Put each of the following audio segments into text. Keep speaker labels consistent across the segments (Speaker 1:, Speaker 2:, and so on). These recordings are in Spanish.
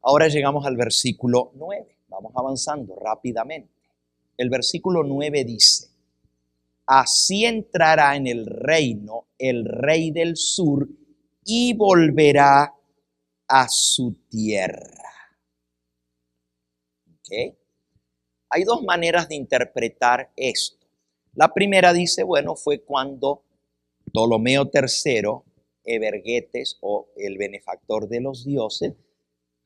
Speaker 1: Ahora llegamos al versículo 9. Vamos avanzando rápidamente. El versículo 9 dice: así entrará en el reino el rey del sur y volverá a su tierra. ¿Ok? Hay dos maneras de interpretar esto. La primera dice, bueno, fue cuando Ptolomeo III, Evergetes o el benefactor de los dioses,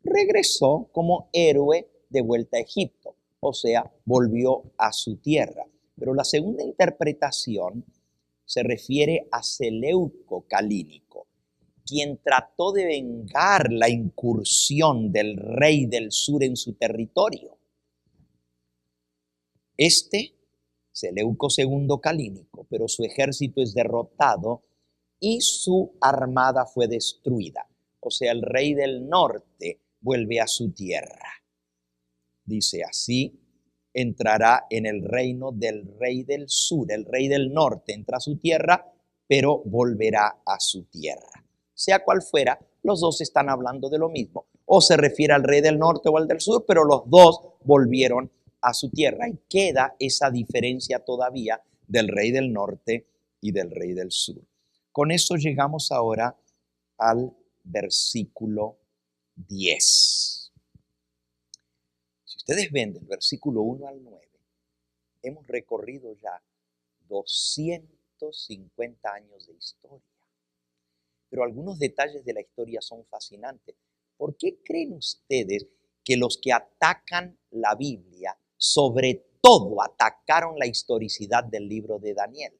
Speaker 1: regresó como héroe de vuelta a Egipto, o sea, volvió a su tierra. Pero la segunda interpretación se refiere a Seleuco Calínico, quien trató de vengar la incursión del rey del sur en su territorio. Seleuco II Calínico, pero su ejército es derrotado y su armada fue destruida. O sea, el rey del norte vuelve a su tierra. Dice así: entrará en el reino del rey del sur. El rey del norte entra a su tierra, pero volverá a su tierra. Sea cual fuera, los dos están hablando de lo mismo. O se refiere al rey del norte o al del sur, pero los dos volvieron a su tierra. Y queda esa diferencia todavía del rey del norte y del rey del sur. Con eso llegamos ahora al versículo 10. Si ustedes ven del versículo 1 al 9, hemos recorrido ya 250 años de historia. Pero algunos detalles de la historia son fascinantes. ¿Por qué creen ustedes que los que atacan la Biblia, sobre todo atacaron la historicidad del libro de Daniel?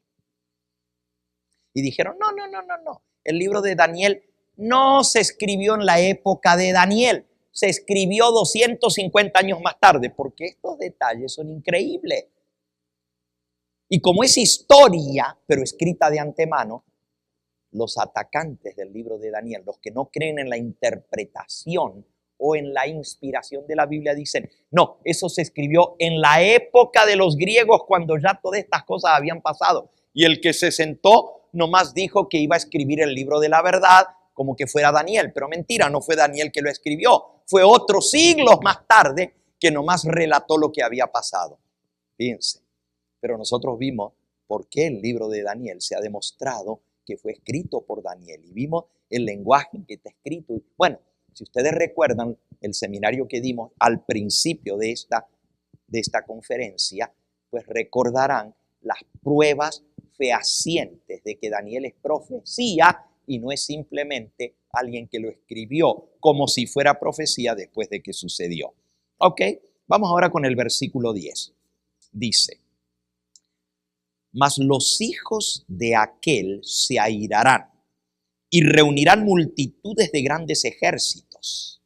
Speaker 1: Y dijeron, no. El libro de Daniel no se escribió en la época de Daniel. Se escribió 250 años más tarde, porque estos detalles son increíbles. Y como es historia, pero escrita de antemano, los atacantes del libro de Daniel, los que no creen en la interpretación o en la inspiración de la Biblia, dicen, no, eso se escribió en la época de los griegos, cuando ya todas estas cosas habían pasado. Y el que se sentó nomás dijo que iba a escribir el libro de la verdad, como que fuera Daniel. Pero mentira, no fue Daniel que lo escribió. Fue otros siglos más tarde que nomás relató lo que había pasado. Fíjense. Pero nosotros vimos por qué el libro de Daniel se ha demostrado que fue escrito por Daniel. Y vimos el lenguaje en que está escrito. Bueno, si ustedes recuerdan el seminario que dimos al principio de esta conferencia, pues recordarán las pruebas fehacientes de que Daniel es profecía y no es simplemente alguien que lo escribió como si fuera profecía después de que sucedió. Ok, vamos ahora con el versículo 10. Dice: mas los hijos de aquel se airarán y reunirán multitudes de grandes ejércitos,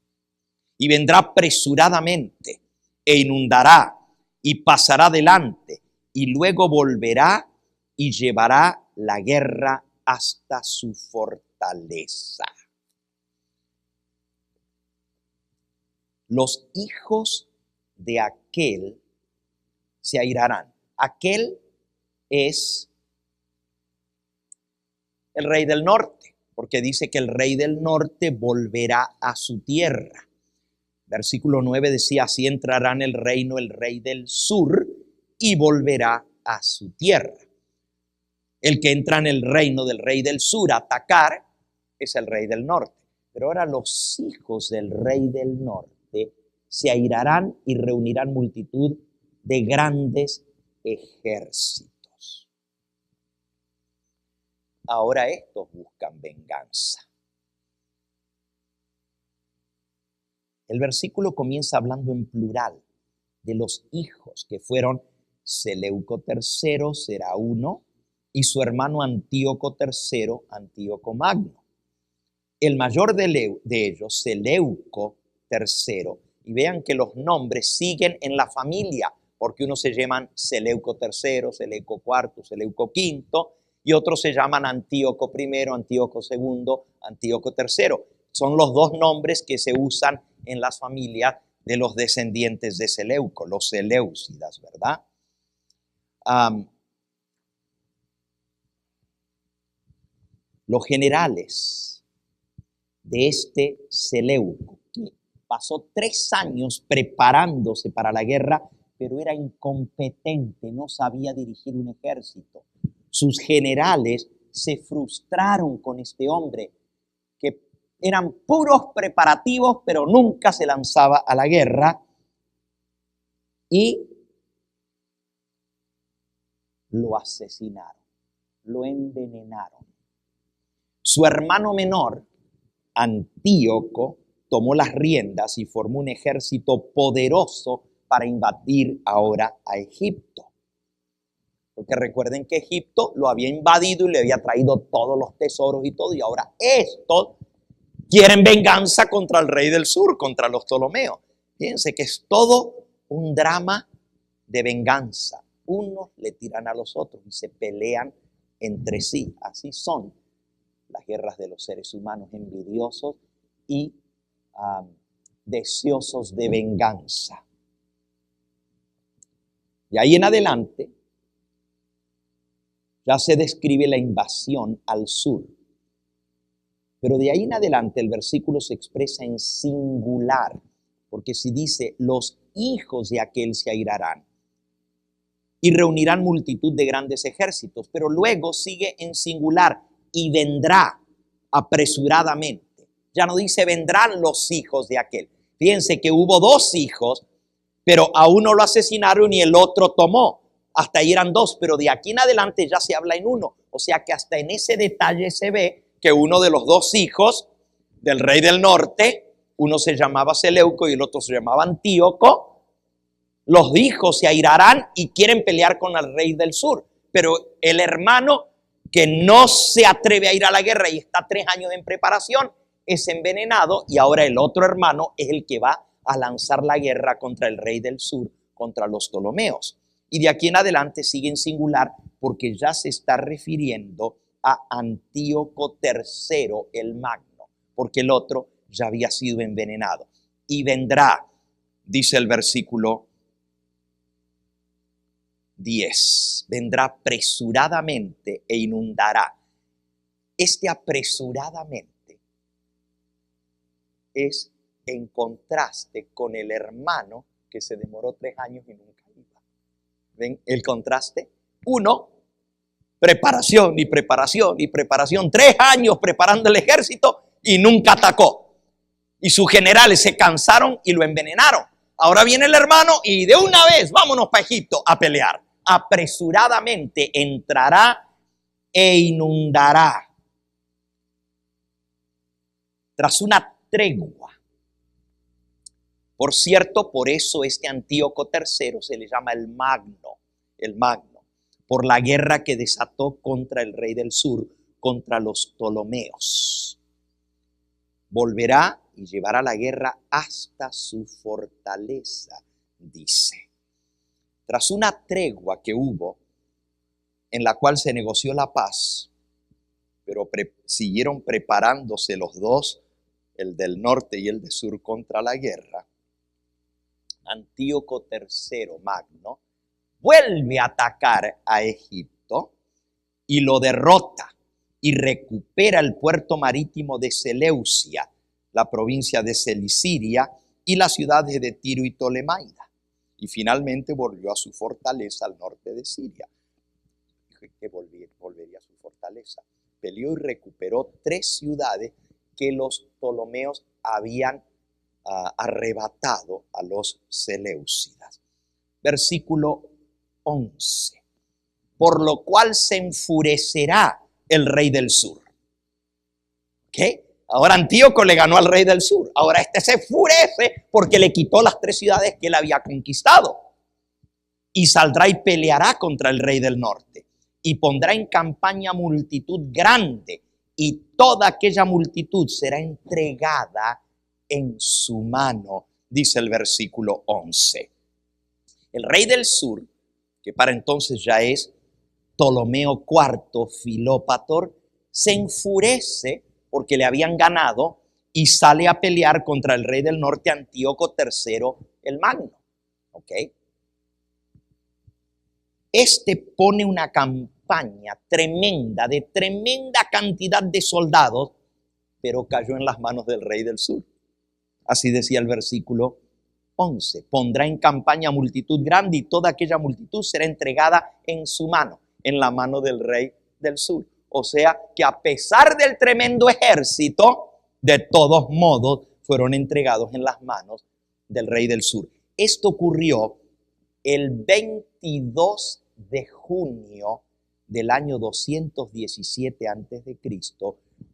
Speaker 1: y vendrá apresuradamente e inundará y pasará delante, y luego volverá y llevará la guerra hasta su fortaleza. Los hijos de aquel se airarán. Aquel es el rey del norte, porque dice que el rey del norte volverá a su tierra. Versículo 9 decía, así entrará en el reino el rey del sur y volverá a su tierra. El que entra en el reino del rey del sur a atacar es el rey del norte. Pero ahora los hijos del rey del norte se airarán y reunirán multitud de grandes ejércitos. Ahora estos buscan venganza. El versículo comienza hablando en plural de los hijos que fueron Seleuco III, será uno, y su hermano Antíoco III, Antíoco Magno. El mayor de ellos, Seleuco III, y vean que los nombres siguen en la familia, porque unos se llaman Seleuco III, Seleuco IV, Seleuco V, y otros se llaman Antíoco I, Antíoco II, Antíoco III. Son los dos nombres que se usan en las familias de los descendientes de Seleuco, los Seleucidas, ¿verdad? Los generales de este Seleuco, que pasó 3 años preparándose para la guerra, pero era incompetente, no sabía dirigir un ejército. Sus generales se frustraron con este hombre, que eran puros preparativos, pero nunca se lanzaba a la guerra, y lo asesinaron, lo envenenaron. Su hermano menor, Antíoco, tomó las riendas y formó un ejército poderoso para invadir ahora a Egipto. Porque recuerden que Egipto lo había invadido y le había traído todos los tesoros y todo, y ahora estos quieren venganza contra el rey del sur, contra los Ptolomeos. Fíjense que es todo un drama de venganza. Unos le tiran a los otros y se pelean entre sí. Así son las guerras de los seres humanos, envidiosos y deseosos de venganza. Y ahí en adelante ya se describe la invasión al sur. Pero de ahí en adelante el versículo se expresa en singular, porque si dice, los hijos de aquel se airarán y reunirán multitud de grandes ejércitos, pero luego sigue en singular, y vendrá apresuradamente. Ya no dice vendrán los hijos de aquel. Fíjense que hubo 2 hijos, pero a uno lo asesinaron y el otro tomó. Hasta ahí eran 2, pero de aquí en adelante ya se habla en 1. O sea que hasta en ese detalle se ve que uno de los 2 hijos del rey del norte, uno se llamaba Seleuco y el otro se llamaba Antíoco, los hijos se airarán y quieren pelear con el rey del sur. Pero el hermano que no se atreve a ir a la guerra y está 3 años en preparación es envenenado, y ahora el otro hermano es el que va a lanzar la guerra contra el rey del sur, contra los Ptolomeos. Y de aquí en adelante sigue en singular porque ya se está refiriendo a Antíoco III el Magno, porque el otro ya había sido envenenado. Y vendrá, dice el versículo 10, vendrá apresuradamente e inundará. Este apresuradamente es en contraste con el hermano que se demoró 3 años y nunca iba. ¿Ven el contraste? Uno, preparación y preparación y preparación. 3 años preparando el ejército y nunca atacó. Y sus generales se cansaron y lo envenenaron. Ahora viene el hermano y de una vez vámonos para Egipto a pelear. Apresuradamente entrará e inundará. Tras una tregua. Por cierto, por eso este Antíoco III se le llama el Magno, por la guerra que desató contra el rey del sur, contra los Ptolomeos. Volverá y llevará la guerra hasta su fortaleza, dice. Tras una tregua que hubo, en la cual se negoció la paz, pero siguieron preparándose los 2, el del norte y el del sur, contra la guerra, Antíoco III Magno vuelve a atacar a Egipto y lo derrota y recupera el puerto marítimo de Seleucia, la provincia de Cilicia y las ciudades de Tiro y Tolemaida. Y finalmente volvió a su fortaleza al norte de Siria. Que volvería a su fortaleza. Peleó y recuperó 3 ciudades que los Ptolomeos habían arrebatado a los seleucidas. Versículo 11. Por lo cual se enfurecerá el rey del sur. ¿Qué? Ahora Antíoco le ganó al rey del sur. Ahora este se enfurece porque le quitó las 3 ciudades que él había conquistado. Y saldrá y peleará contra el rey del norte. Y pondrá en campaña multitud grande. Y toda aquella multitud será entregada en su mano, dice el versículo 11. El rey del sur, que para entonces ya es Ptolomeo IV Filópator, se enfurece porque le habían ganado y sale a pelear contra el rey del norte, Antíoco III el Magno. ¿Ok? Este pone una campaña tremenda, de tremenda cantidad de soldados, pero cayó en las manos del rey del sur. Así decía el versículo 11. Pondrá en campaña multitud grande y toda aquella multitud será entregada en su mano, en la mano del rey del sur. O sea que a pesar del tremendo ejército, de todos modos fueron entregados en las manos del rey del sur. Esto ocurrió el 22 de junio del año 217 a.C.,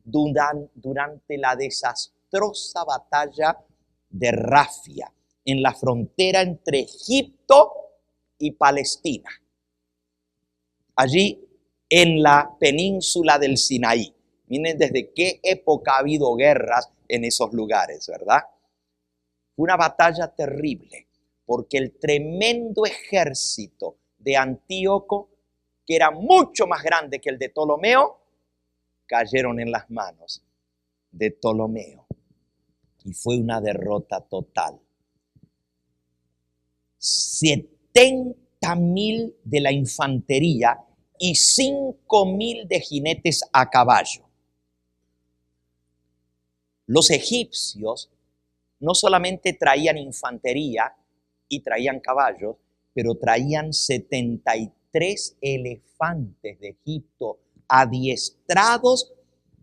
Speaker 1: durante la desastrosa batalla de Rafia, en la frontera entre Egipto y Palestina, allí en la península del Sinaí. Miren desde qué época ha habido guerras en esos lugares, ¿verdad? Fue una batalla terrible, porque el tremendo ejército de Antíoco, que era mucho más grande que el de Ptolomeo, cayeron en las manos de Ptolomeo. Y fue una derrota total. 70,000 de la infantería y 5,000 de jinetes a caballo. Los egipcios no solamente traían infantería y traían caballos, pero traían 73 elefantes de Egipto adiestrados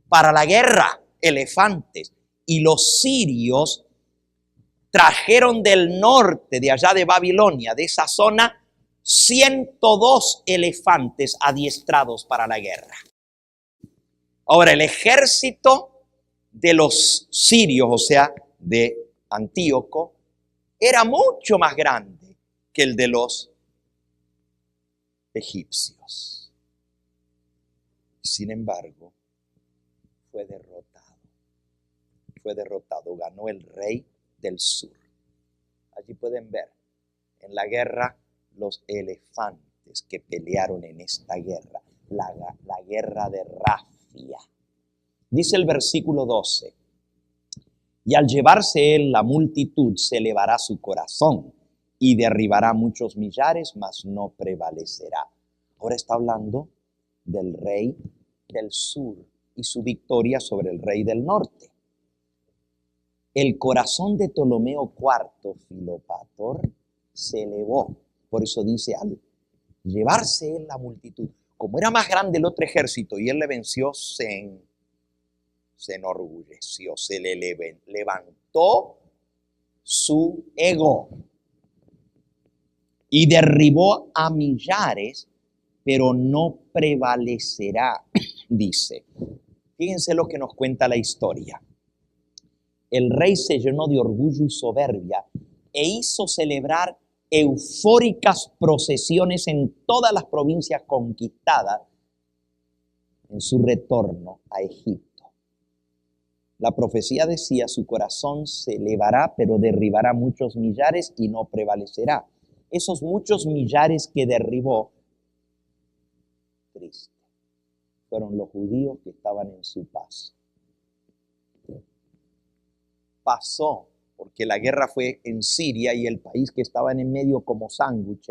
Speaker 1: para la guerra, elefantes. Y los sirios trajeron del norte, de allá de Babilonia, de esa zona, 102 elefantes adiestrados para la guerra. Ahora, el ejército de los sirios, o sea, de Antíoco, era mucho más grande que el de los egipcios. Sin embargo, fue derrotado, ganó el rey del sur. Allí pueden ver en la guerra los elefantes que pelearon en esta guerra, la guerra de Rafia. Dice el versículo 12, y al llevarse él la multitud se elevará su corazón y derribará muchos millares, mas no prevalecerá. Ahora está hablando del rey del sur y su victoria sobre el rey del norte. El corazón de Ptolomeo IV Filopator se elevó. Por eso dice, al llevarse él la multitud, como era más grande el otro ejército y él le venció, se enorgulleció, se le levantó su ego y derribó a millares, pero no prevalecerá, dice. Fíjense lo que nos cuenta la historia. El rey se llenó de orgullo y soberbia e hizo celebrar eufóricas procesiones en todas las provincias conquistadas en su retorno a Egipto. La profecía decía, su corazón se elevará, pero derribará muchos millares y no prevalecerá. Esos muchos millares que derribó, triste, fueron los judíos que estaban en su paso. Pasó, porque la guerra fue en Siria y el país que estaba en el medio como sándwich,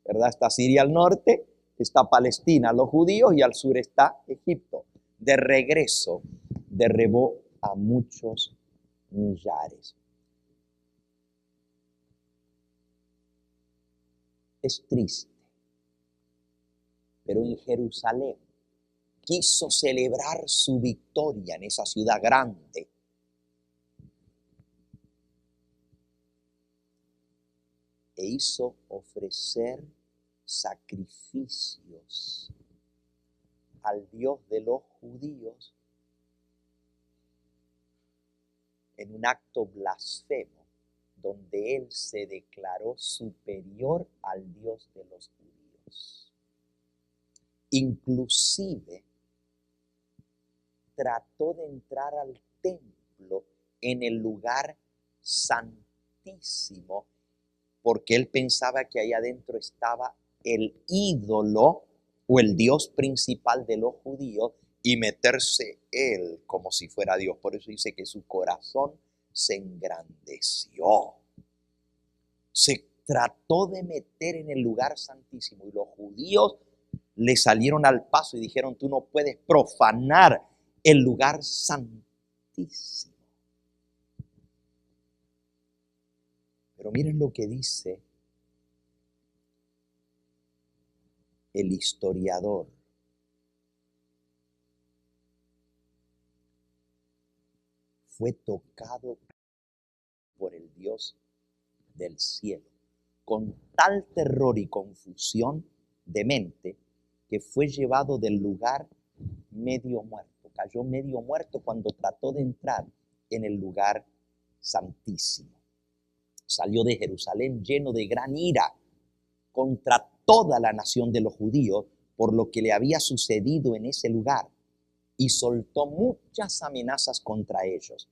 Speaker 1: ¿verdad? Está Siria al norte, está Palestina, los judíos, y al sur está Egipto. De regreso, derribó a muchos millares. Es triste, pero en Jerusalén quiso celebrar su victoria en esa ciudad grande. E hizo ofrecer sacrificios al Dios de los judíos en un acto blasfemo, donde él se declaró superior al Dios de los judíos. Inclusive trató de entrar al templo en el lugar santísimo, porque él pensaba que ahí adentro estaba el ídolo o el Dios principal de los judíos, y meterse él como si fuera Dios. Por eso dice que su corazón se engrandeció. Se trató de meter en el lugar santísimo y los judíos le salieron al paso y dijeron, tú no puedes profanar el lugar santísimo. Pero miren lo que dice el historiador. Fue tocado por el Dios del cielo, con tal terror y confusión de mente, que fue llevado del lugar medio muerto. Cayó medio muerto cuando trató de entrar en el lugar santísimo. Salió de Jerusalén lleno de gran ira contra toda la nación de los judíos por lo que le había sucedido en ese lugar, y soltó muchas amenazas contra ellos.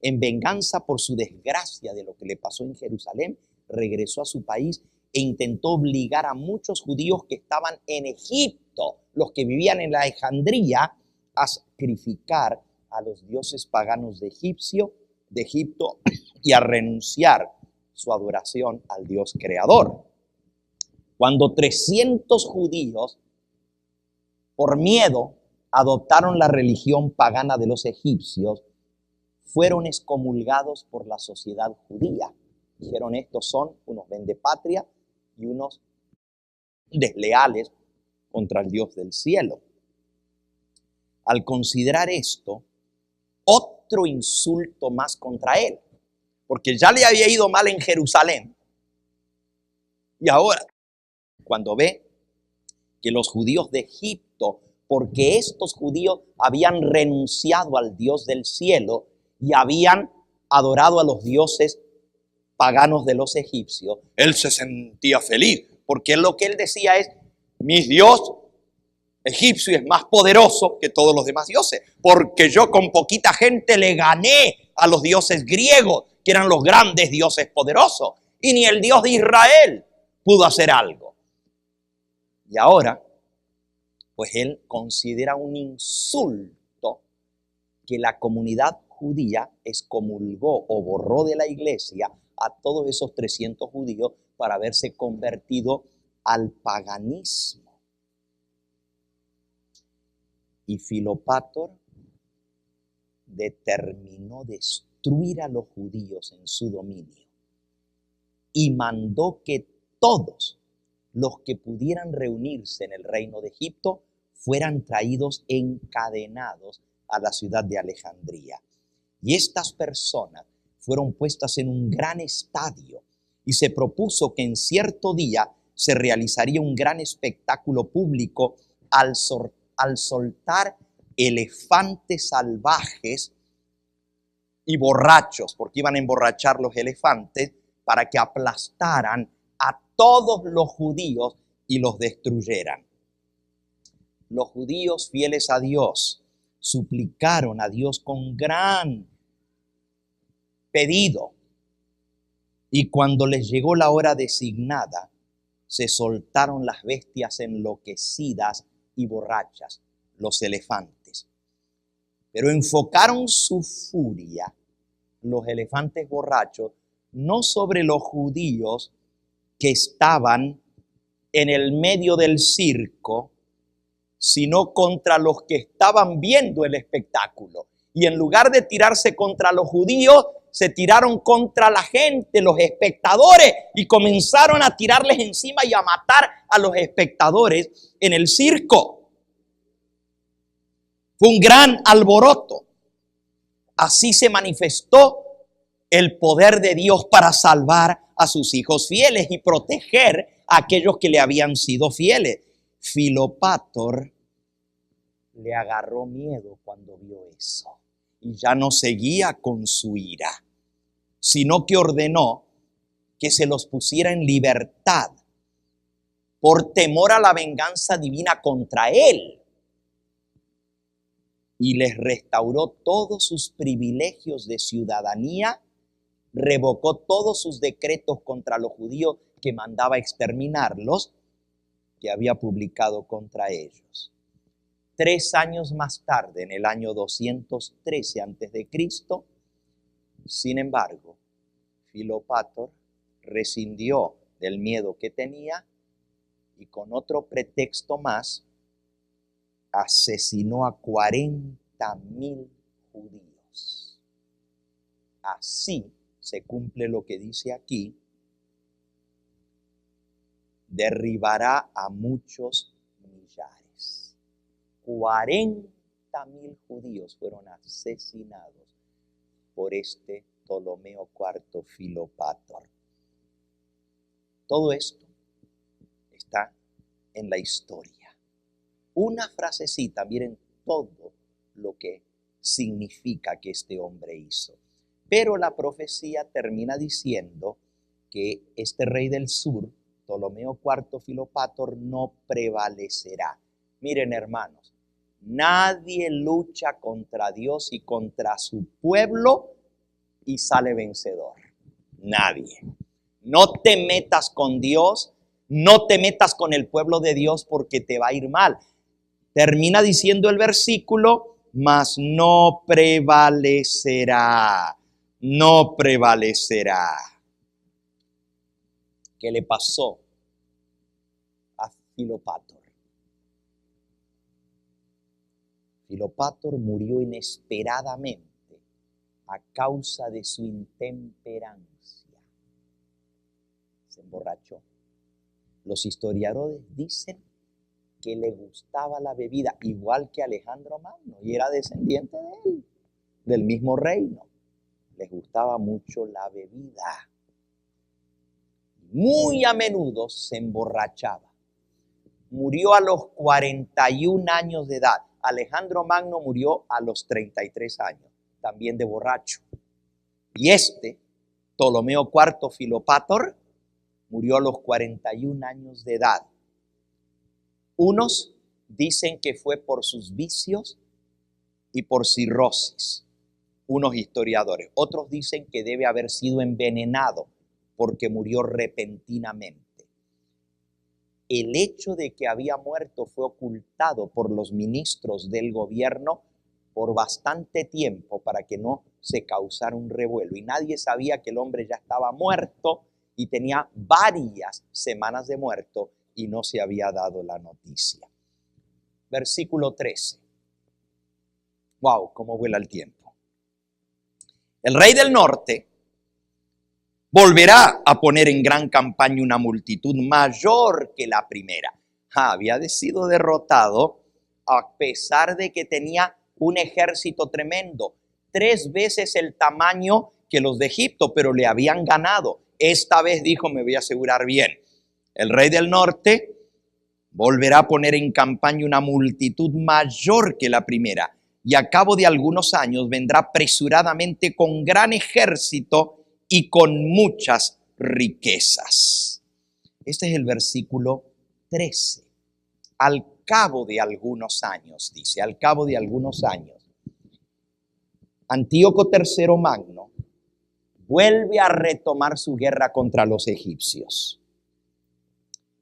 Speaker 1: En venganza por su desgracia de lo que le pasó en Jerusalén, regresó a su país e intentó obligar a muchos judíos que estaban en Egipto, los que vivían en Alejandría, a sacrificar a los dioses paganos de Egipto y a renunciar su adoración al Dios creador. Cuando 300 judíos, por miedo, adoptaron la religión pagana de los egipcios, fueron excomulgados por la sociedad judía. Dijeron, estos son unos vendepatria y unos desleales contra el Dios del cielo. Al considerar esto, otro insulto más contra él, porque ya le había ido mal en Jerusalén, y ahora, cuando ve que los judíos de Egipto, porque estos judíos habían renunciado al Dios del cielo y habían adorado a los dioses paganos de los egipcios, él se sentía feliz, porque lo que él decía es, mi Dios egipcio es más poderoso que todos los demás dioses, porque yo con poquita gente le gané a los dioses griegos, que eran los grandes dioses poderosos, y ni el Dios de Israel pudo hacer algo. Y ahora, pues él considera un insulto que la comunidad judía excomulgó o borró de la iglesia a todos esos 300 judíos para haberse convertido al paganismo. Y Filopátor determinó destruir a los judíos en su dominio y mandó que todos los que pudieran reunirse en el reino de Egipto fueran traídos encadenados a la ciudad de Alejandría. Y estas personas fueron puestas en un gran estadio y se propuso que en cierto día se realizaría un gran espectáculo público al soltar elefantes salvajes y borrachos, porque iban a emborrachar los elefantes para que aplastaran a todos los judíos y los destruyeran. Los judíos fieles a Dios suplicaron a Dios con gran pedido, y cuando les llegó la hora designada, se soltaron las bestias enloquecidas y borrachas, los elefantes. Pero enfocaron su furia, los elefantes borrachos, no sobre los judíos que estaban en el medio del circo, sino contra los que estaban viendo el espectáculo. Y en lugar de tirarse contra los judíos, se tiraron contra la gente, los espectadores, y comenzaron a tirarles encima y a matar a los espectadores en el circo. Fue un gran alboroto. Así se manifestó el poder de Dios para salvar a sus hijos fieles y proteger a aquellos que le habían sido fieles. Filopátor le agarró miedo cuando vio eso y ya no seguía con su ira, sino que ordenó que se los pusiera en libertad por temor a la venganza divina contra él, y les restauró todos sus privilegios de ciudadanía, revocó todos sus decretos contra los judíos que mandaba exterminarlos, que había publicado contra ellos. 3 años más tarde, en el año 213 a.C., sin embargo, Filopátor rescindió del miedo que tenía y con otro pretexto más asesinó a 40,000 judíos. Así se cumple lo que dice aquí derribará a muchos millares. 40,000 judíos fueron asesinados por este Ptolomeo IV Filopator. Todo esto está en la historia. Una frasecita, miren todo lo que significa que este hombre hizo. Pero la profecía termina diciendo que este rey del sur, Ptolomeo IV Filopator, no prevalecerá. Miren, hermanos, nadie lucha contra Dios y contra su pueblo y sale vencedor. Nadie. No te metas con Dios, no te metas con el pueblo de Dios porque te va a ir mal. Termina diciendo el versículo, mas no prevalecerá. No prevalecerá. ¿Qué le pasó a Filopator? Filopator murió inesperadamente a causa de su intemperancia. Se emborrachó. Los historiadores dicen que le gustaba la bebida, igual que Alejandro Magno, y era descendiente de él, del mismo reino. Les gustaba mucho la bebida. Muy a menudo se emborrachaba. Murió a los 41 años de edad. Alejandro Magno murió a los 33 años, también de borracho. Y Ptolomeo IV Filopator, murió a los 41 años de edad. Unos dicen que fue por sus vicios y por cirrosis, unos historiadores. Otros dicen que debe haber sido envenenado porque murió repentinamente. El hecho de que había muerto fue ocultado por los ministros del gobierno por bastante tiempo para que no se causara un revuelo. Y nadie sabía que el hombre ya estaba muerto y tenía varias semanas de muerto y no se había dado la noticia. Versículo 13. Wow, cómo vuela el tiempo. El rey del norte volverá a poner en gran campaña una multitud mayor que la primera. Había sido derrotado a pesar de que tenía un ejército tremendo, 3 veces el tamaño que los de Egipto, pero le habían ganado. Esta vez dijo, me voy a asegurar bien. El rey del norte volverá a poner en campaña una multitud mayor que la primera, y a cabo de algunos años vendrá apresuradamente con gran ejército y con muchas riquezas. Este es el versículo 13. Al cabo de algunos años, dice, al cabo de algunos años, Antíoco III Magno vuelve a retomar su guerra contra los egipcios.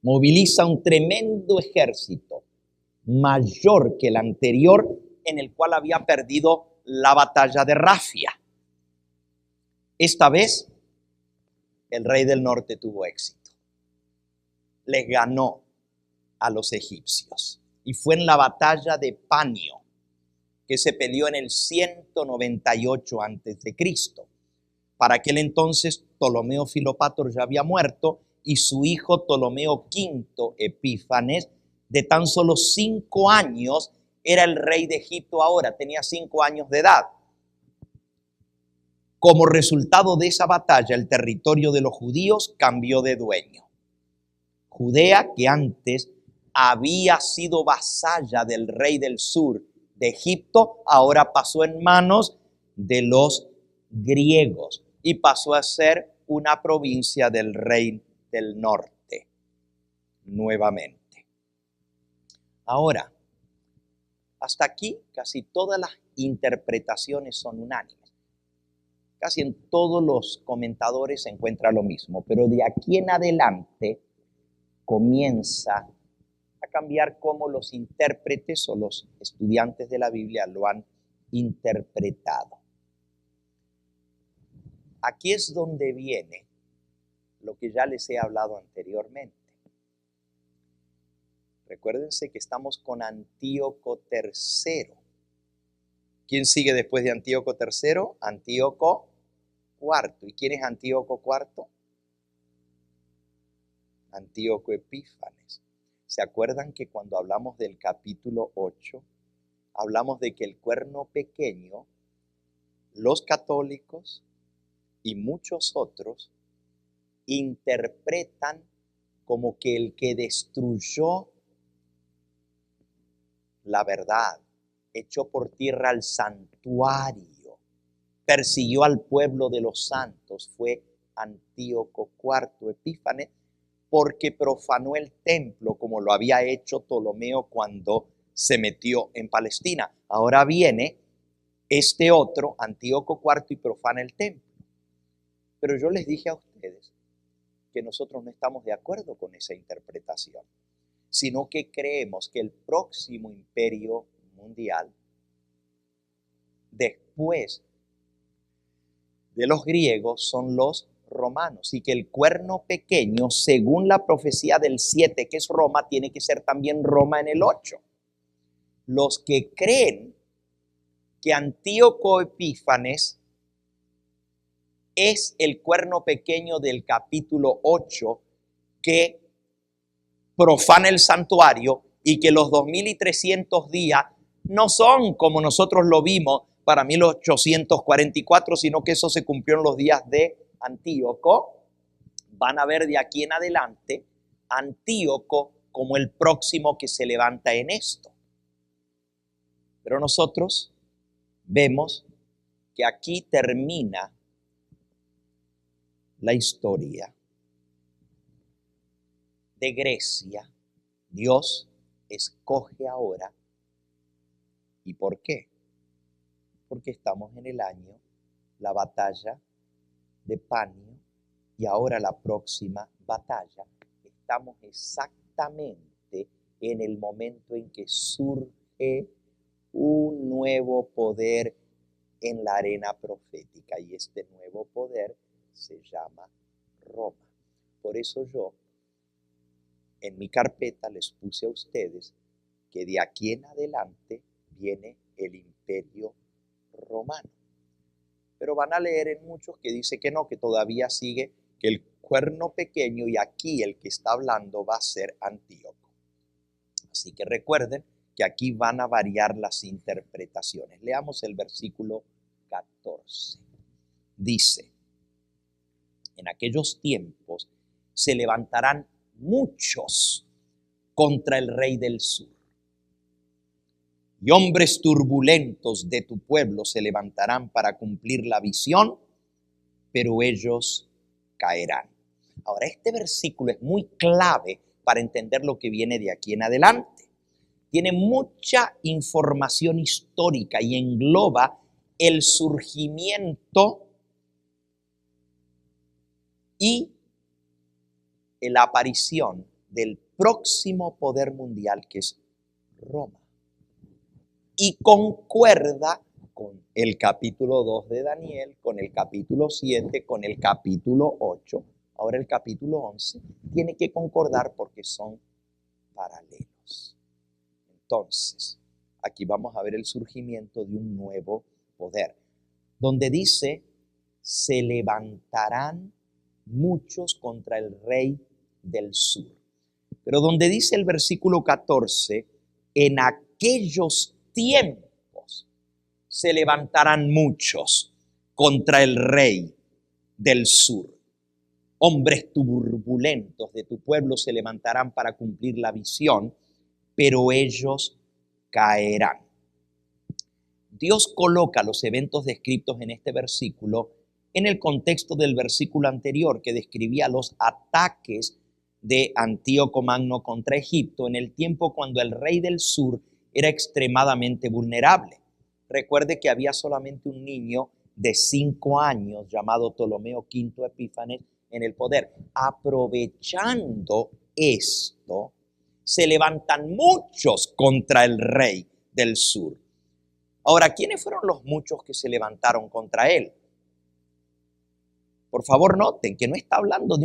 Speaker 1: Moviliza un tremendo ejército, mayor que el anterior, en el cual había perdido la batalla de Rafia. Esta vez, el rey del norte tuvo éxito. Les ganó a los egipcios. Y fue en la batalla de Panio, que se peleó en el 198 a.C. Para aquel entonces, Ptolomeo Filopator ya había muerto y su hijo Ptolomeo V Epífanes, de tan solo 5 años, era el rey de Egipto ahora, tenía 5 años de edad. Como resultado de esa batalla, el territorio de los judíos cambió de dueño. Judea, que antes había sido vasalla del rey del sur de Egipto, ahora pasó en manos de los griegos y pasó a ser una provincia del rey del norte nuevamente. Ahora, hasta aquí casi todas las interpretaciones son unánimes. Casi en todos los comentadores se encuentra lo mismo, pero de aquí en adelante comienza a cambiar cómo los intérpretes o los estudiantes de la Biblia lo han interpretado. Aquí es donde viene lo que ya les he hablado anteriormente. Recuérdense que estamos con Antíoco III. ¿Quién sigue después de Antíoco III? Antíoco IV. ¿Y quién es Antíoco IV? Antíoco Epífanes. ¿Se acuerdan que cuando hablamos del capítulo 8, hablamos de que el cuerno pequeño, los católicos y muchos otros interpretan como que el que destruyó la verdad, echó por tierra el santuario, persiguió al pueblo de los santos, fue Antíoco IV Epífanes, porque profanó el templo como lo había hecho Ptolomeo cuando se metió en Palestina. Ahora viene este otro, Antíoco IV, y profana el templo. Pero yo les dije a ustedes que nosotros no estamos de acuerdo con esa interpretación, sino que creemos que el próximo imperio mundial, después de los griegos, son los romanos, y que el cuerno pequeño, según la profecía del 7, que es Roma, tiene que ser también Roma en el 8. Los que creen que Antíoco Epífanes es el cuerno pequeño del capítulo 8 que profana el santuario, y que los 2300 días no son como nosotros lo vimos para 1844, sino que eso se cumplió en los días de Antíoco. Van a ver de aquí en adelante Antíoco como el próximo que se levanta en esto. Pero nosotros vemos que aquí termina la historia de Grecia. Dios escoge ahora. ¿Y por qué? Porque estamos en el año, la batalla de Panio, y ahora la próxima batalla. Estamos exactamente en el momento en que surge un nuevo poder en la arena profética, y este nuevo poder se llama Roma. Por eso yo en mi carpeta les puse a ustedes que de aquí en adelante viene el imperio romano. Pero van a leer en muchos que dice que no, que todavía sigue, que el cuerno pequeño, y aquí el que está hablando va a ser Antíoco. Así que recuerden que aquí van a variar las interpretaciones. Leamos el versículo 14. Dice: en aquellos tiempos se levantarán muchos contra el rey del sur, y hombres turbulentos de tu pueblo se levantarán para cumplir la visión, pero ellos caerán. Ahora, este versículo es muy clave para entender lo que viene de aquí en adelante. Tiene mucha información histórica y engloba el surgimiento y la aparición del próximo poder mundial, que es Roma. Y concuerda con el capítulo 2 de Daniel, con el capítulo 7, con el capítulo 8. Ahora el capítulo 11 tiene que concordar porque son paralelos. Entonces, aquí vamos a ver el surgimiento de un nuevo poder, donde dice: se levantarán muchos contra el rey del sur. Pero donde dice el versículo 14, en aquellos tiempos se levantarán muchos contra el rey del sur. Hombres turbulentos de tu pueblo se levantarán para cumplir la visión, pero ellos caerán. Dios coloca los eventos descritos en este versículo en el contexto del versículo anterior, que describía los ataques de Antíoco Magno contra Egipto en el tiempo cuando el rey del sur era extremadamente vulnerable. Recuerde que había solamente un niño de 5 años llamado Ptolomeo V Epífanes en el poder. Aprovechando esto, se levantan muchos contra el rey del sur. Ahora, ¿quiénes fueron los muchos que se levantaron contra él? Por favor, noten que no está hablando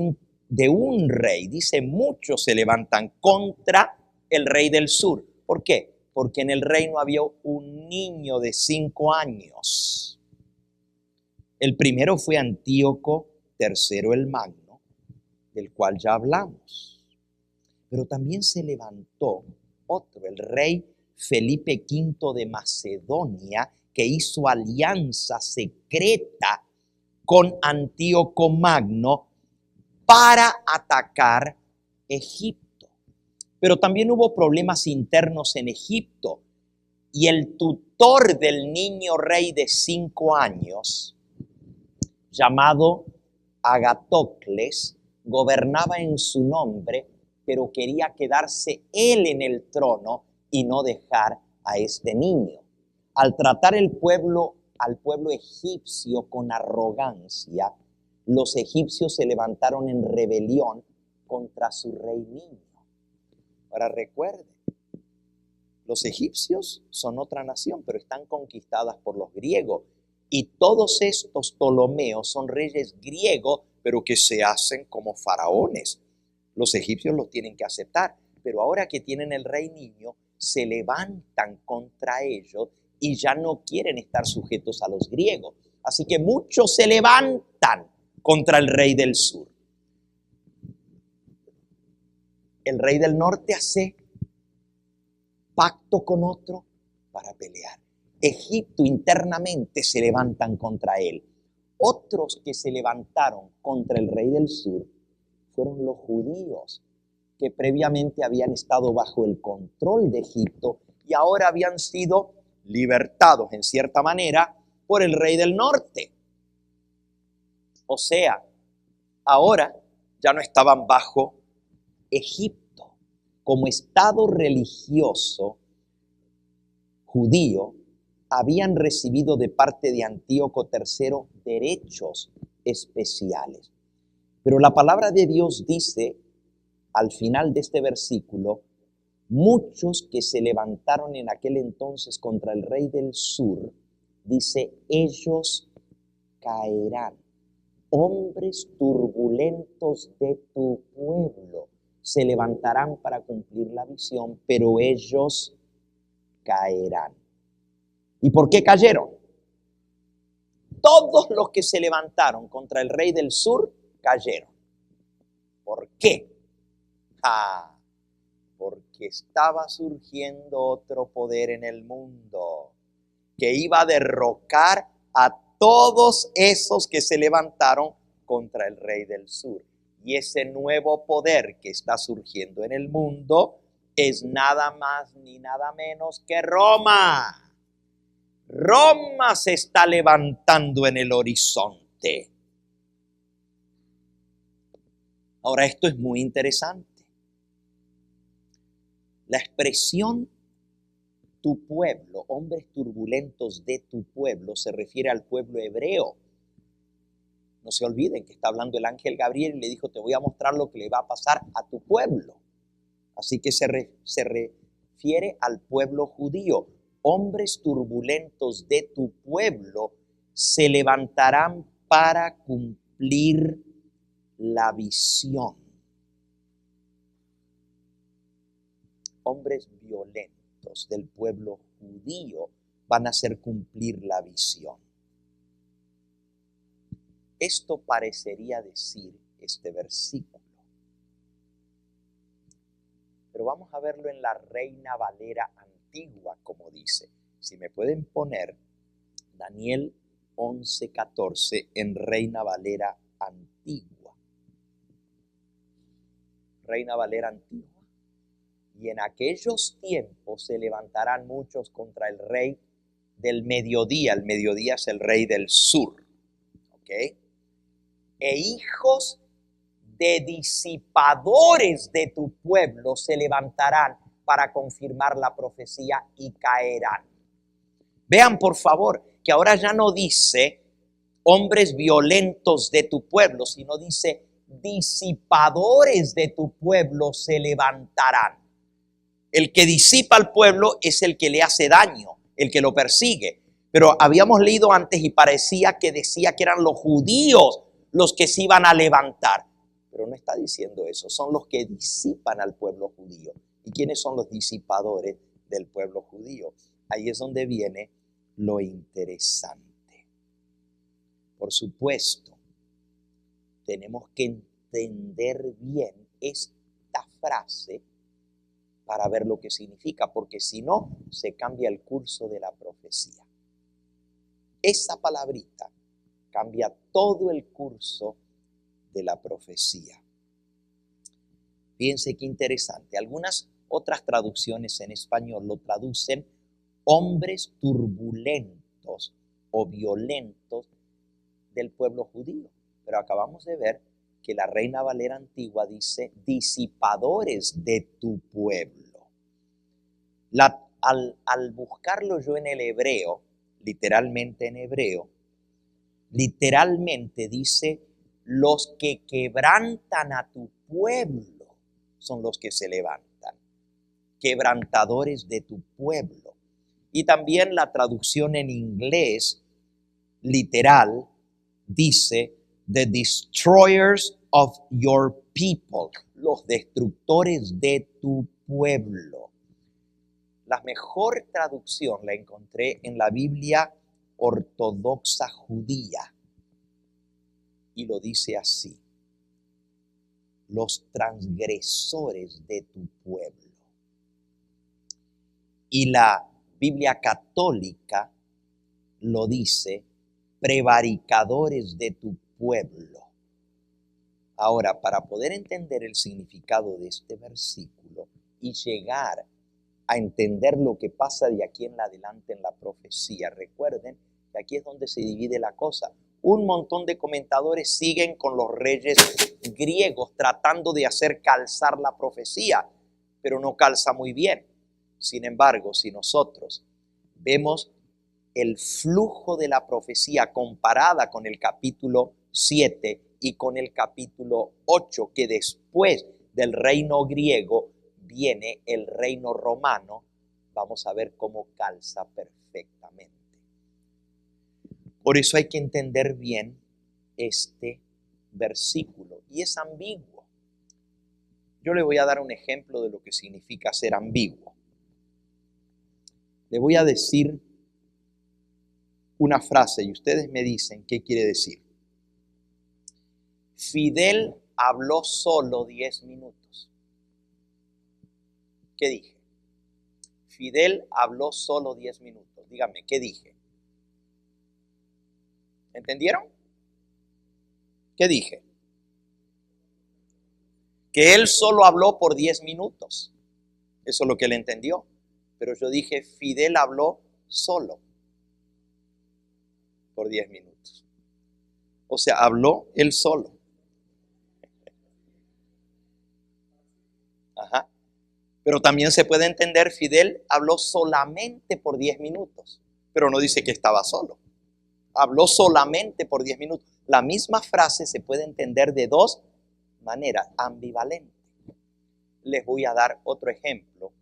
Speaker 1: de un rey. Dice: muchos se levantan contra el rey del sur. ¿Por qué? Porque en el reino había un niño de 5 años. El primero fue Antíoco III el Magno, del cual ya hablamos. Pero también se levantó otro, el rey Felipe V de Macedonia, que hizo alianza secreta con Antíoco Magno para atacar Egipto. Pero también hubo problemas internos en Egipto y el tutor del niño rey de 5 años, llamado Agatocles, gobernaba en su nombre, pero quería quedarse él en el trono y no dejar a este niño. Al tratar al pueblo egipcio con arrogancia, los egipcios se levantaron en rebelión contra su rey niño. Ahora recuerden, los egipcios son otra nación, pero están conquistadas por los griegos. Y todos estos Ptolomeos son reyes griegos, pero que se hacen como faraones. Los egipcios los tienen que aceptar, pero ahora que tienen el rey niño, se levantan contra ellos y ya no quieren estar sujetos a los griegos. Así que muchos se levantan contra el rey del sur. El rey del norte hace pacto con otro para pelear. Egipto internamente se levantan contra él. Otros que se levantaron contra el rey del sur fueron los judíos, que previamente habían estado bajo el control de Egipto y ahora habían sido libertados en cierta manera por el rey del norte. O sea, ahora ya no estaban bajo Egipto. Como estado religioso judío, habían recibido de parte de Antíoco III derechos especiales. Pero la palabra de Dios dice, al final de este versículo, muchos que se levantaron en aquel entonces contra el rey del sur, dice, ellos caerán. Hombres turbulentos de tu pueblo se levantarán para cumplir la visión, pero ellos caerán. ¿Y por qué cayeron? Todos los que se levantaron contra el rey del sur cayeron. ¿Por qué? Porque estaba surgiendo otro poder en el mundo que iba a derrocar a todos esos que se levantaron contra el rey del sur. Y ese nuevo poder que está surgiendo en el mundo es nada más ni nada menos que Roma. Roma se está levantando en el horizonte. Ahora, esto es muy interesante. La expresión tu pueblo, hombres turbulentos de tu pueblo, se refiere al pueblo hebreo. No se olviden que está hablando el ángel Gabriel y le dijo, te voy a mostrar lo que le va a pasar a tu pueblo. Así que se refiere al pueblo judío. Hombres turbulentos de tu pueblo se levantarán para cumplir la visión. Hombres violentos del pueblo judío van a hacer cumplir la visión. Esto parecería decir este versículo. Pero vamos a verlo en la Reina Valera antigua, como dice. Si me pueden poner Daniel 11:14 en Reina Valera antigua. Reina Valera antigua. Y en aquellos tiempos se levantarán muchos contra el rey del mediodía. El mediodía es el rey del sur. ¿Ok? E hijos de disipadores de tu pueblo se levantarán para confirmar la profecía y caerán. Vean por favor que ahora ya no dice hombres violentos de tu pueblo, sino dice disipadores de tu pueblo se levantarán. El que disipa al pueblo es el que le hace daño, el que lo persigue. Pero habíamos leído antes y parecía que decía que eran los judíos los que se iban a levantar. Pero no está diciendo eso, son los que disipan al pueblo judío. ¿Y quiénes son los disipadores del pueblo judío? Ahí es donde viene lo interesante. Por supuesto, tenemos que entender bien esto. maldita frase para ver lo que significa, porque si no, se cambia el curso de la profecía. Esa palabrita cambia todo el curso de la profecía. Fíjense qué interesante. Algunas otras traducciones en español lo traducen hombres turbulentos o violentos del pueblo judío. Pero acabamos de ver que la Reina Valera antigua dice disipadores de tu pueblo. Al buscarlo yo en el hebreo, literalmente en hebreo, literalmente dice los que quebrantan a tu pueblo son los que se levantan, quebrantadores de tu pueblo. Y también la traducción en inglés literal dice the destroyers of your people, los destructores de tu pueblo. La mejor traducción la encontré en la Biblia ortodoxa judía y lo dice así: los transgresores de tu pueblo. Y la Biblia católica lo dice prevaricadores de tu pueblo. Ahora, para poder entender el significado de este versículo y llegar a entender lo que pasa de aquí en adelante en la profecía, recuerden que aquí es donde se divide la cosa. Un montón de comentadores siguen con los reyes griegos tratando de hacer calzar la profecía, pero no calza muy bien. Sin embargo, si nosotros vemos el flujo de la profecía comparada con el capítulo 7 y con el capítulo 8, que después del reino griego viene el reino romano, vamos a ver cómo calza perfectamente. Por eso hay que entender bien este versículo, y es ambiguo. Yo le voy a dar un ejemplo de lo que significa ser ambiguo. Le voy a decir una frase y ustedes me dicen qué quiere decir. Fidel habló solo 10 minutos. ¿Qué dije? Fidel habló solo 10 minutos. Díganme, ¿qué dije? ¿Entendieron? ¿Qué dije? Que él solo habló por 10 minutos. Eso es lo que él entendió. Pero yo dije, Fidel habló solo por 10 minutos. O sea, habló él solo. Ajá. Pero también se puede entender, Fidel habló solamente por 10 minutos, pero no dice que estaba solo. Habló solamente por 10 minutos. La misma frase se puede entender de dos maneras, ambivalente. Les voy a dar otro ejemplo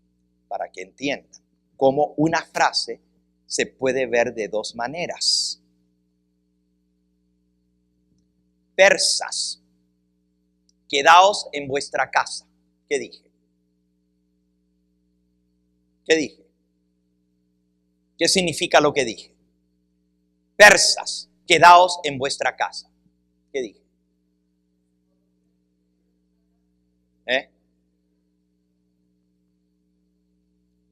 Speaker 1: para que entiendan cómo una frase se puede ver de dos maneras. Persas, quedaos en vuestra casa. ¿Qué dije? ¿Qué dije? ¿Qué significa lo que dije? Persas, quedaos en vuestra casa. ¿Qué dije?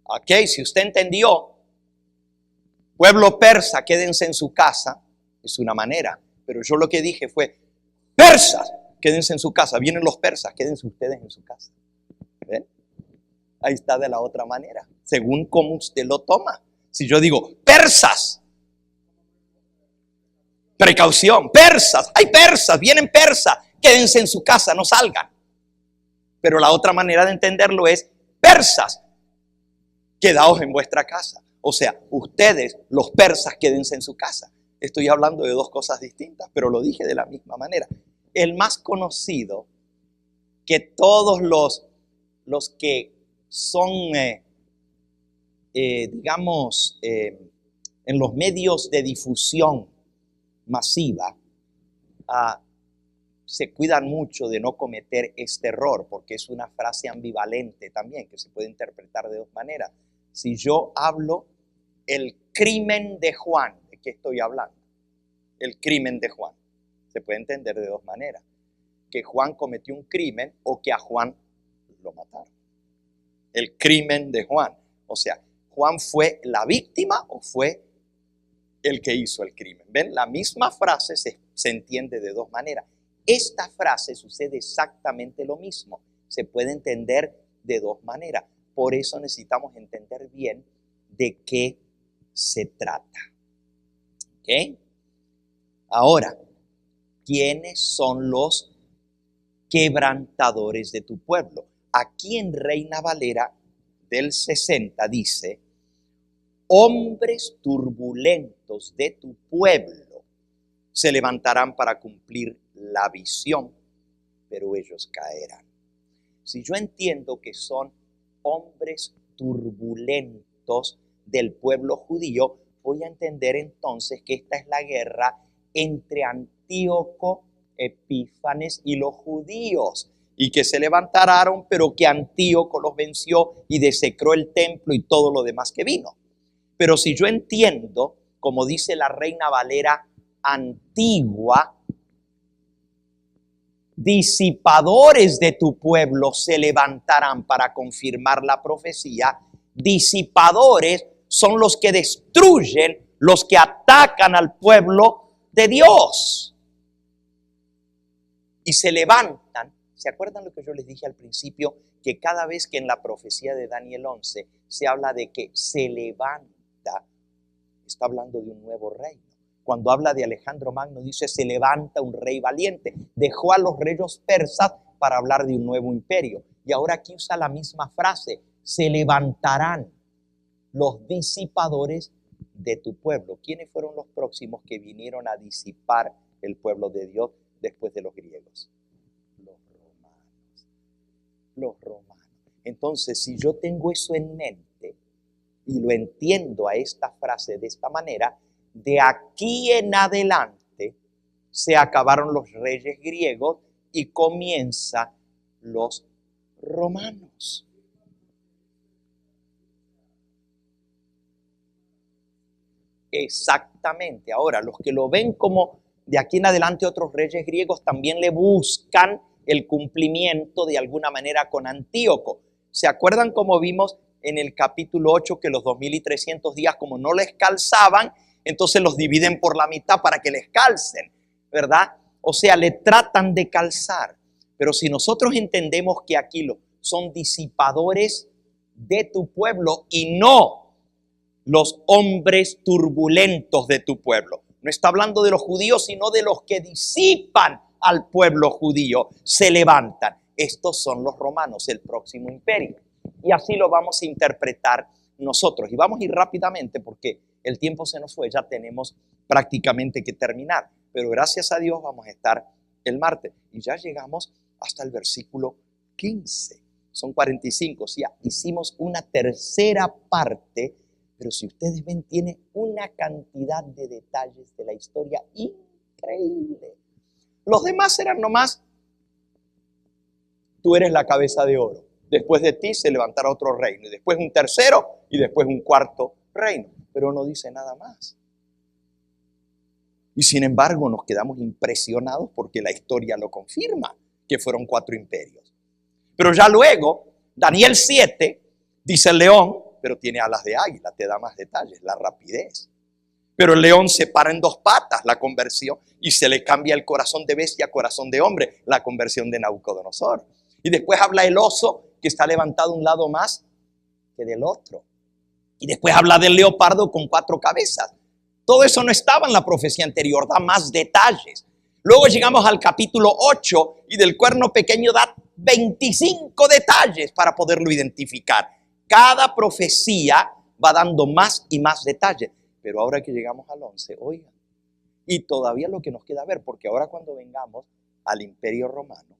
Speaker 1: Ok, si usted entendió, pueblo persa, quédense en su casa, es una manera. Pero yo lo que dije fue, persas, quédense en su casa. Vienen los persas, quédense ustedes en su casa. ¿Ven? Ahí está de la otra manera, según cómo usted lo toma. Si yo digo, persas, precaución, persas, hay persas, vienen persas, quédense en su casa, no salgan. Pero la otra manera de entenderlo es, persas, quedaos en vuestra casa. O sea, ustedes, los persas, quédense en su casa. Estoy hablando de dos cosas distintas, pero lo dije de la misma manera. El más conocido, que todos los que son, digamos, en los medios de difusión masiva, se cuidan mucho de no cometer este error, porque es una frase ambivalente también, que se puede interpretar de dos maneras. Si yo hablo el crimen de Juan, ¿de qué estoy hablando? El crimen de Juan. Se puede entender de dos maneras. Que Juan cometió un crimen o que a Juan lo mataron. El crimen de Juan. O sea, ¿Juan fue la víctima o fue el que hizo el crimen? ¿Ven? La misma frase se entiende de dos maneras. Esta frase sucede exactamente lo mismo. Se puede entender de dos maneras. Por eso necesitamos entender bien de qué se trata. ¿Ok? Ahora, ¿quiénes son los quebrantadores de tu pueblo? Aquí en Reina Valera del 60 dice: hombres turbulentos de tu pueblo se levantarán para cumplir la visión, pero ellos caerán. Si yo entiendo que son hombres turbulentos del pueblo judío, voy a entender entonces que esta es la guerra entre Antíoco Epífanes y los judíos, y que se levantaron, pero que Antíoco los venció y desecró el templo y todo lo demás que vino. Pero si yo entiendo, como dice la Reina Valera antigua, disipadores de tu pueblo se levantarán para confirmar la profecía. Disipadores son los que destruyen, los que atacan al pueblo de Dios. Y se levantan. ¿Se acuerdan lo que yo les dije al principio? Que cada vez que en la profecía de Daniel 11 se habla de que se levanta, está hablando de un nuevo reino. Cuando habla de Alejandro Magno, dice: se levanta un rey valiente. Dejó a los reyes persas para hablar de un nuevo imperio. Y ahora aquí usa la misma frase: se levantarán los disipadores de tu pueblo. ¿Quiénes fueron los próximos que vinieron a disipar el pueblo de Dios después de los griegos? Los romanos. Los romanos. Entonces, si yo tengo eso en mente y lo entiendo a esta frase de esta manera, de aquí en adelante se acabaron los reyes griegos y comienzan los romanos. Exactamente. Ahora, los que lo ven como de aquí en adelante otros reyes griegos también le buscan el cumplimiento de alguna manera con Antíoco. ¿Se acuerdan cómo vimos en el capítulo 8 que los 2300 días, como no les calzaban, entonces los dividen por la mitad para que les calcen, ¿verdad? O sea, le tratan de calzar. Pero si nosotros entendemos que aquí son disipadores de tu pueblo y no los hombres turbulentos de tu pueblo. No está hablando de los judíos, sino de los que disipan al pueblo judío, se levantan. Estos son los romanos, el próximo imperio. Y así lo vamos a interpretar nosotros. Y vamos a ir rápidamente porque el tiempo se nos fue, ya tenemos prácticamente que terminar. Pero gracias a Dios vamos a estar el martes. Y ya llegamos hasta el versículo 15. Son 45, o sea, hicimos una tercera parte. Pero si ustedes ven, tiene una cantidad de detalles de la historia increíble. Los demás eran nomás: tú eres la cabeza de oro. Después de ti se levantará otro reino. Y después un tercero y después un cuarto reino. Pero no dice nada más. Y sin embargo nos quedamos impresionados porque la historia lo confirma, que fueron 4 imperios. Pero ya luego, Daniel 7, dice el león, pero tiene alas de águila, te da más detalles, la rapidez. Pero el león se para en 2 patas, la conversión, y se le cambia el corazón de bestia a corazón de hombre, la conversión de Nabucodonosor. Y después habla el oso, que está levantado un lado más que del otro. Y después habla del leopardo con 4 cabezas. Todo eso no estaba en la profecía anterior, da más detalles. Luego llegamos al capítulo 8 y del cuerno pequeño da 25 detalles para poderlo identificar. Cada profecía va dando más y más detalles. Pero ahora que llegamos al 11, oigan, y todavía lo que nos queda ver, porque ahora cuando vengamos al Imperio Romano,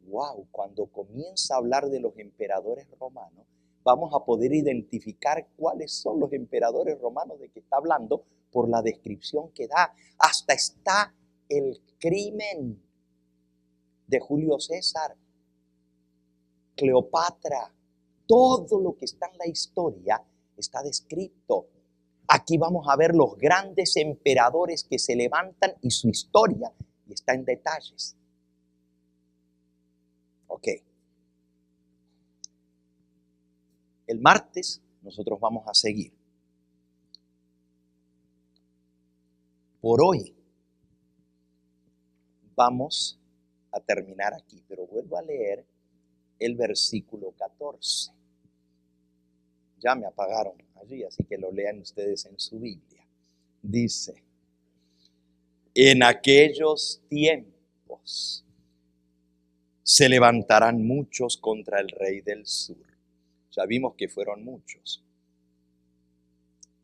Speaker 1: wow, cuando comienza a hablar de los emperadores romanos, vamos a poder identificar cuáles son los emperadores romanos de que está hablando por la descripción que da. Hasta está el crimen de Julio César, Cleopatra. Todo lo que está en la historia está descrito. Aquí vamos a ver los grandes emperadores que se levantan y su historia, y está en detalles. Ok. El martes nosotros vamos a seguir. Por hoy vamos a terminar aquí, pero vuelvo a leer el versículo 14. Ya me apagaron allí, así que lo lean ustedes en su Biblia. Dice, en aquellos tiempos se levantarán muchos contra el rey del sur. Ya vimos que fueron muchos.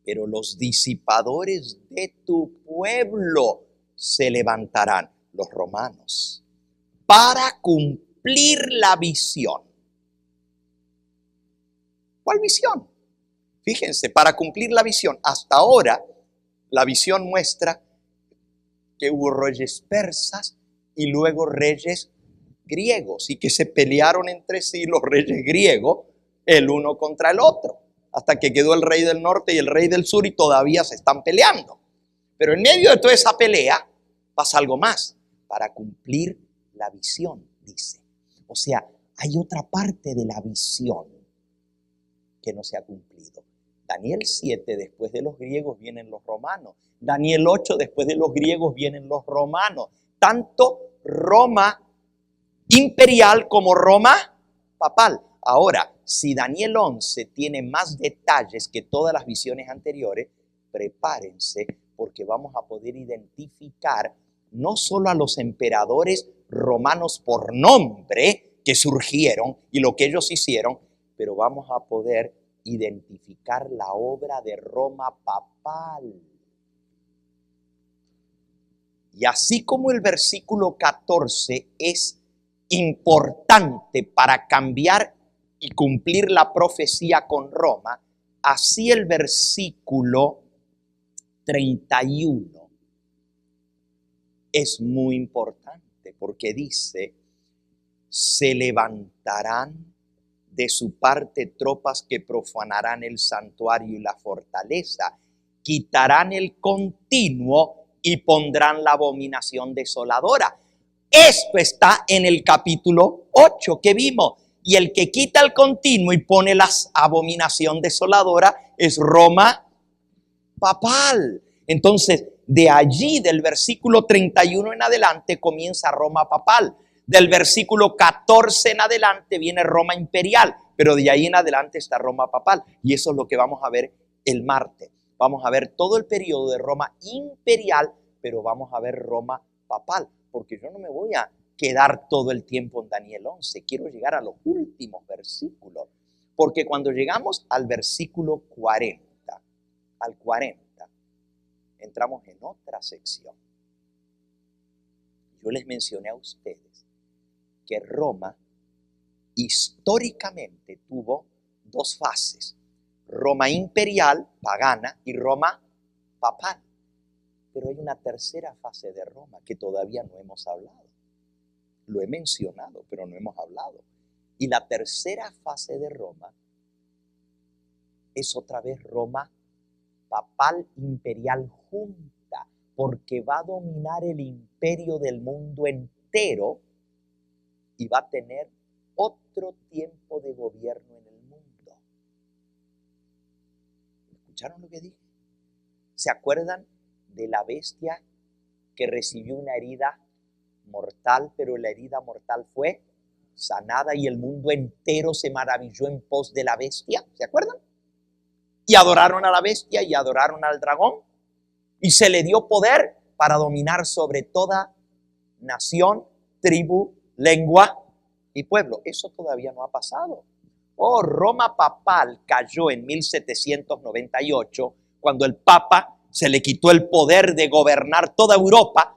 Speaker 1: Pero los disipadores de tu pueblo se levantarán, los romanos, para cumplir la visión. ¿Cuál visión? Fíjense, para cumplir la visión. Hasta ahora, la visión muestra que hubo reyes persas y luego reyes griegos y que se pelearon entre sí los reyes griegos, el uno contra el otro, hasta que quedó el rey del norte y el rey del sur y todavía se están peleando. Pero en medio de toda esa pelea pasa algo más, para cumplir la visión, dice. O sea, hay otra parte de la visión que no se ha cumplido. Daniel 7, después de los griegos vienen los romanos. Daniel 8, después de los griegos vienen los romanos. Tanto Roma imperial como Roma papal. Ahora, si Daniel 11 tiene más detalles que todas las visiones anteriores, prepárense porque vamos a poder identificar no solo a los emperadores romanos por nombre que surgieron y lo que ellos hicieron, pero vamos a poder identificar la obra de Roma papal. Y así como el versículo 14 es importante para cambiar y cumplir la profecía con Roma, así el versículo 31 es muy importante porque dice, se levantarán de su parte tropas que profanarán el santuario y la fortaleza, quitarán el continuo y pondrán la abominación desoladora. Esto está en el capítulo 8 que vimos. Y el que quita el continuo y pone la abominación desoladora es Roma papal. Entonces, de allí, del versículo 31 en adelante, comienza Roma papal. Del versículo 14 en adelante viene Roma imperial, pero de ahí en adelante está Roma papal. Y eso es lo que vamos a ver el martes. Vamos a ver todo el periodo de Roma imperial, pero vamos a ver Roma papal, porque yo no me voy a quedar todo el tiempo en Daniel 11. Quiero llegar a los últimos versículos, porque cuando llegamos al versículo 40, entramos en otra sección. Yo les mencioné a ustedes que Roma históricamente tuvo dos fases, Roma imperial, pagana, y Roma papal. Pero hay una tercera fase de Roma que todavía no hemos hablado. Lo he mencionado, pero no hemos hablado. Y la tercera fase de Roma es otra vez Roma papal imperial junta, porque va a dominar el imperio del mundo entero y va a tener otro tiempo de gobierno en el mundo. ¿Escucharon lo que dije? ¿Se acuerdan de la bestia que recibió una herida mortal, pero la herida mortal fue sanada y el mundo entero se maravilló en pos de la bestia? ¿Se acuerdan? Y adoraron a la bestia y adoraron al dragón y se le dio poder para dominar sobre toda nación, tribu, lengua y pueblo. Eso todavía no ha pasado. Oh, Roma papal cayó en 1798 cuando el Papa se le quitó el poder de gobernar toda Europa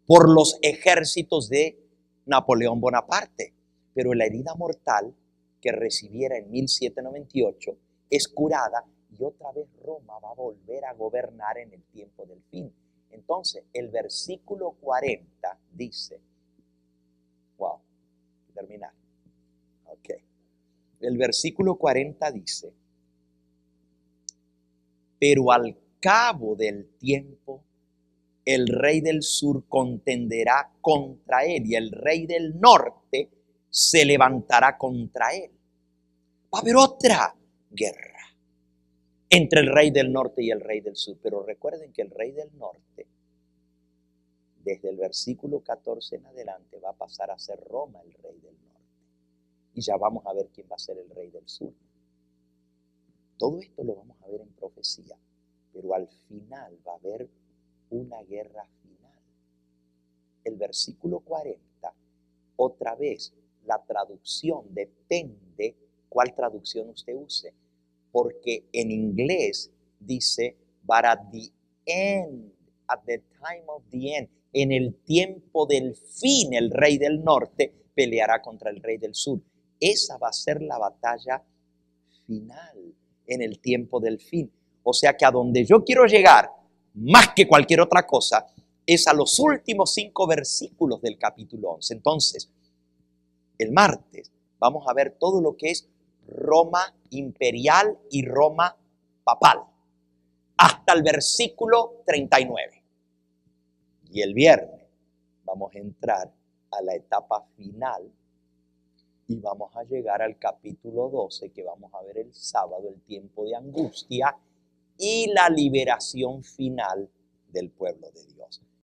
Speaker 1: por los ejércitos de Napoleón Bonaparte. Pero la herida mortal que recibiera en 1798 es curada y otra vez Roma va a volver a gobernar en el tiempo del fin. Entonces, el versículo 40 dice, wow, terminar. Ok. El versículo 40 dice, pero al cabo del tiempo, el rey del sur contenderá contra él y el rey del norte se levantará contra él. Va a haber otra guerra entre el rey del norte y el rey del sur. Pero recuerden que el rey del norte, desde el versículo 14 en adelante, va a pasar a ser Roma el rey del norte. Y ya vamos a ver quién va a ser el rey del sur. Todo esto lo vamos a ver en profecía, pero al final va a haber una guerra final. El versículo 40, otra vez, la traducción depende cuál traducción usted use, porque en inglés dice, but at the end, at the time of the end, en el tiempo del fin, el rey del norte peleará contra el rey del sur. Esa va a ser la batalla final, en el tiempo del fin. O sea que a donde yo quiero llegar, más que cualquier otra cosa, es a los últimos 5 versículos del capítulo 11. Entonces, el martes vamos a ver todo lo que es Roma imperial y Roma papal, hasta el versículo 39. Y el viernes vamos a entrar a la etapa final y vamos a llegar al capítulo 12, que vamos a ver el sábado, el tiempo de angustia y la liberación final del pueblo de Dios.